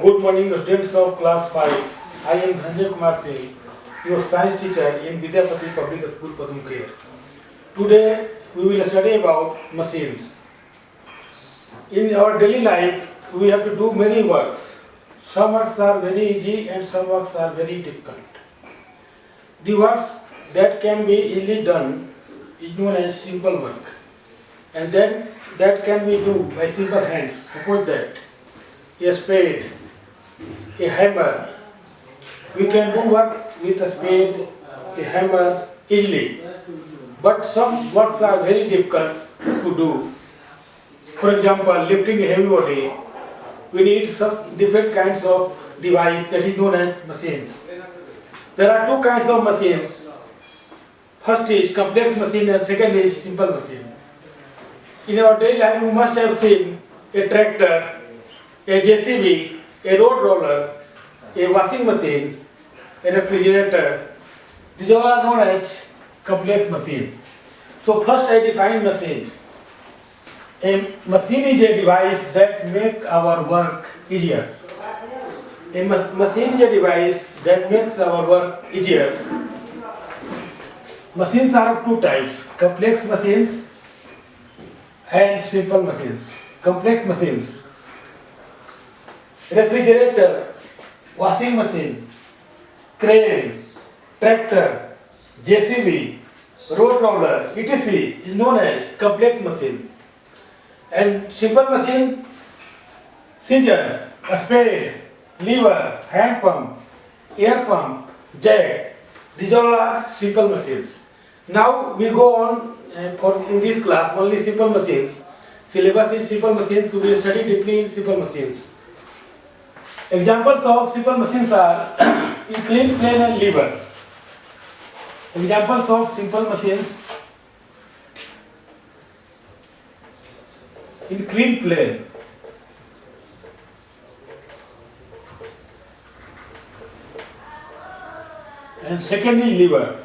Good morning, students of class 5. I am Dhananjay Kumar Singh, your science teacher in Vidyapati Public School, Padumkher. Today, we will study about machines. In our daily life, we have to do many works. Some works are very easy and some works are very difficult. The works that can be easily done is known as simple work. And then that can be do by simple hands. Suppose that a spade, a hammer. We can do work with a spade, a hammer easily. But some works are very difficult to do. For example, lifting a heavy body, we need some different kinds of device that is known as machines. There are two kinds of machines. First is complex machine and second is simple machine. In our daily life, you must have seen a tractor, a JCB, a road roller, a washing machine, a refrigerator. These all are known as complex machine. So first I define machine. A machine is a device that makes our work easier. A machine is a device that makes our work easier. Machines are of two types, complex machines and simple machines. Complex machines. Refrigerator, washing machine, crane, tractor, JCB, road roller, etc. is known as complex machine. And simple machine, scissor, a spade, lever, hand pump, air pump, jack. These all are simple machines. Now we go on for in this class only simple machines. Syllabus is simple machines, so we will study deeply in simple machines. Examples of simple machines are inclined plane and lever. Examples of simple machines: inclined plane, and second is lever.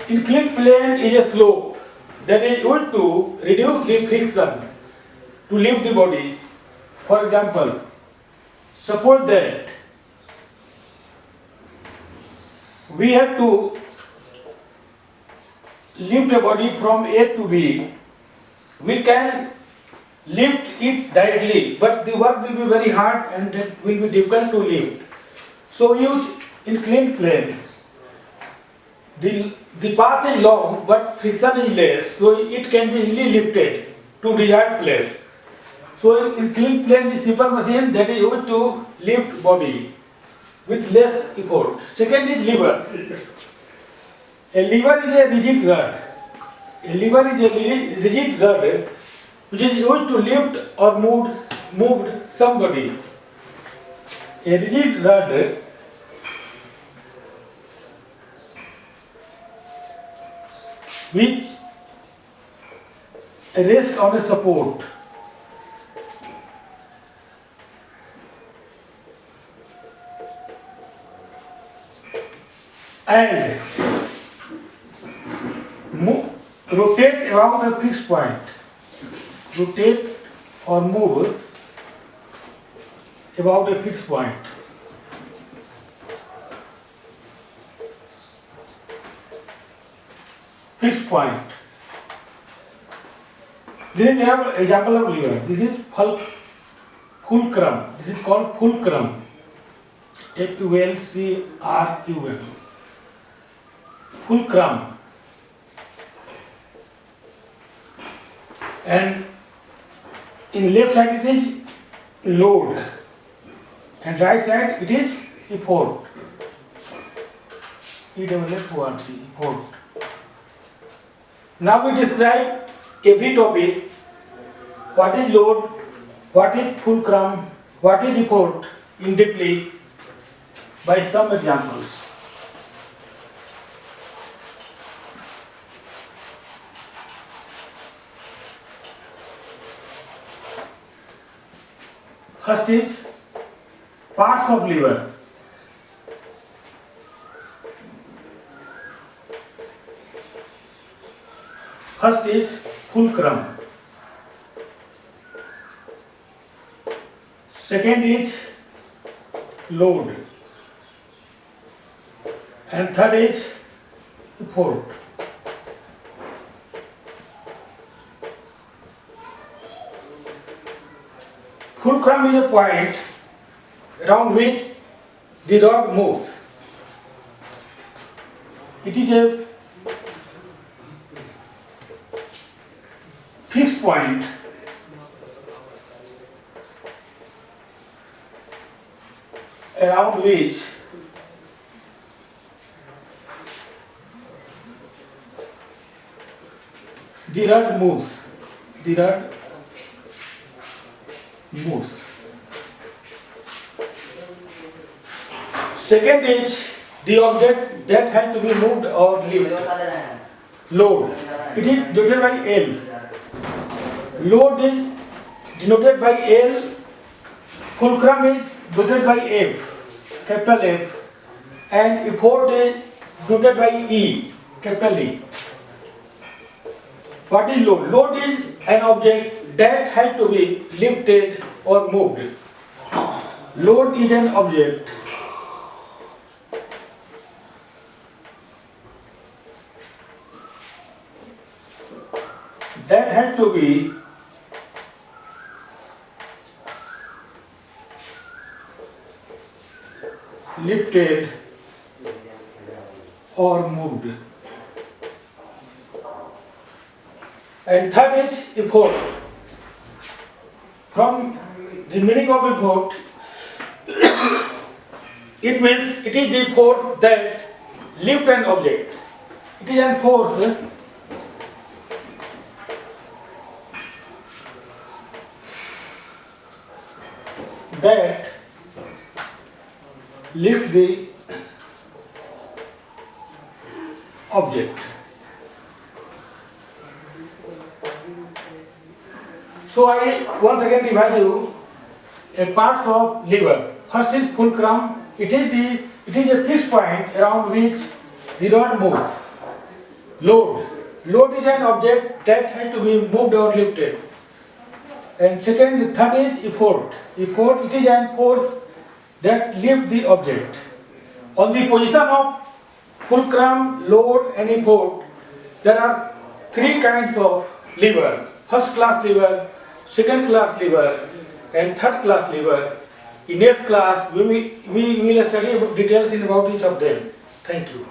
Inclined plane is a slope that is used to reduce the friction to lift the body. For example, suppose that we have to lift a body from A to B. We can lift it directly, but the work will be very hard and it will be difficult to lift. So use inclined plane. The path is long but friction is less, so it can be easily lifted to desired place. So inclined plane is simple machine that is used to lift body with less effort. Second is lever. A lever is a rigid rod. A lever is a rigid rod which is used to lift or move somebody. A rigid rod which rests on a support. And rotate around a fixed point. Rotate or move about a fixed point. Fixed point. Then we have example of lever. This is fulcrum. This is called fulcrum. Fulcrum. Fulcrum. And in left side it is load and right side it is effort. Effort. Now we describe every topic. What is load, what is fulcrum, what is effort in deeply by some examples. First is parts of lever. First is fulcrum. Second is load. And third is effort. Fulcrum is a point around which the rod moves. It is a fixed point around which the rod moves. The rod moves. Second is the object that has to be moved or lifted. Load. It is denoted by L. Load is denoted by L. Fulcrum is denoted by F, capital F, and effort is denoted by E, capital E. What is load? Load is an object that has to be lifted or moved. Load is an object that has to be lifted or moved. And third is effort. From the meaning of effort, it means it is the force that lifts an object. It is a force that lifts the object. So I once again revise you a parts of lever. First is fulcrum. It is a fixed point around which the rod moves. Load. Load is an object that has to be moved or lifted. And third is effort. Effort, it is an force that lifts the object. On the position of fulcrum, load and effort, there are three kinds of lever. First class lever, second class lever and third class lever. In next class we will study details about each of them. Thank you.